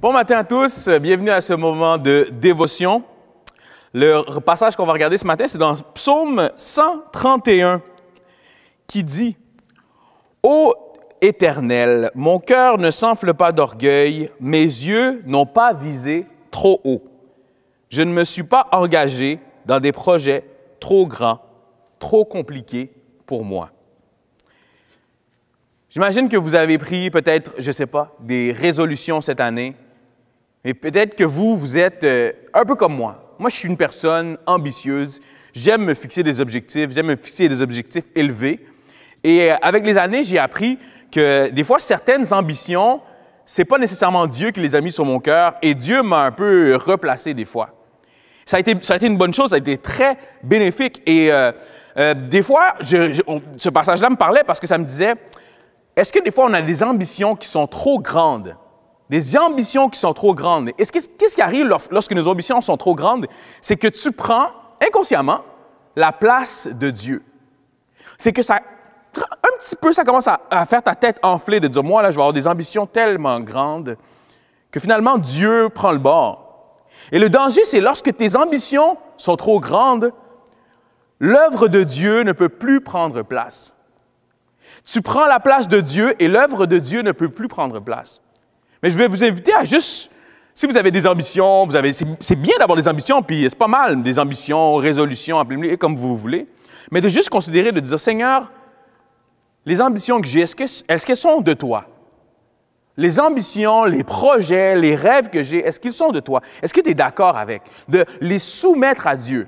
Bon matin à tous, bienvenue à ce moment de dévotion. Le passage qu'on va regarder ce matin, c'est dans Psaume 131 qui dit « Ô Éternel, mon cœur ne s'enfle pas d'orgueil, mes yeux n'ont pas visé trop haut. Je ne me suis pas engagé dans des projets trop grands, trop compliqués pour moi. » J'imagine que vous avez pris peut-être, je ne sais pas, des résolutions cette année, mais peut-être que vous êtes un peu comme moi. Moi, je suis une personne ambitieuse, j'aime me fixer des objectifs, j'aime me fixer des objectifs élevés. Et avec les années, j'ai appris que des fois, certaines ambitions, ce n'est pas nécessairement Dieu qui les a mis sur mon cœur, et Dieu m'a un peu replacé des fois. Ça a été une bonne chose, ça a été très bénéfique. Et des fois, ce passage-là me parlait parce que ça me disait, est-ce que des fois, on a des ambitions qui sont trop grandes? Des ambitions qui sont trop grandes. Qu'est-ce qui arrive lorsque nos ambitions sont trop grandes? C'est que tu prends inconsciemment la place de Dieu. C'est que ça, un petit peu, ça commence à faire ta tête enfler de dire, moi, là, je vais avoir des ambitions tellement grandes que finalement, Dieu prend le bord. Et le danger, c'est lorsque tes ambitions sont trop grandes, l'œuvre de Dieu ne peut plus prendre place. Tu prends la place de Dieu et l'œuvre de Dieu ne peut plus prendre place. Mais je vais vous inviter à juste, si vous avez des ambitions, c'est bien d'avoir des ambitions, puis c'est pas mal, des ambitions, résolutions, appelez-les comme vous voulez, mais de juste considérer, de dire, Seigneur, les ambitions que j'ai, est-ce qu'elles sont de toi? Les ambitions, les projets, les rêves que j'ai, est-ce qu'ils sont de toi? Est-ce que tu es d'accord avec? De les soumettre à Dieu.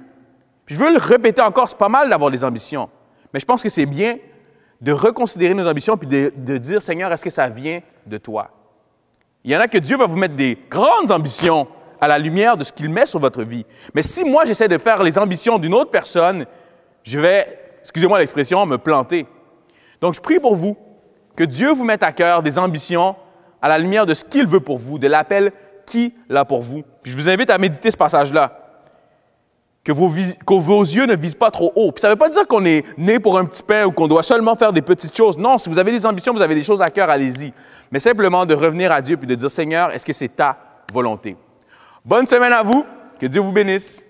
Puis je veux le répéter encore, c'est pas mal d'avoir des ambitions, mais je pense que c'est bien de reconsidérer nos ambitions puis de dire, Seigneur, est-ce que ça vient de toi? Il y en a que Dieu va vous mettre des grandes ambitions à la lumière de ce qu'il met sur votre vie. Mais si moi, j'essaie de faire les ambitions d'une autre personne, je vais, excusez-moi l'expression, me planter. Donc, je prie pour vous que Dieu vous mette à cœur des ambitions à la lumière de ce qu'il veut pour vous, de l'appel qu'il a pour vous. Puis je vous invite à méditer ce passage-là. Que vos yeux ne visent pas trop haut. Puis ça ne veut pas dire qu'on est né pour un petit pain ou qu'on doit seulement faire des petites choses. Non, si vous avez des ambitions, vous avez des choses à cœur, allez-y. Mais simplement de revenir à Dieu puis de dire, Seigneur, est-ce que c'est ta volonté? Bonne semaine à vous. Que Dieu vous bénisse.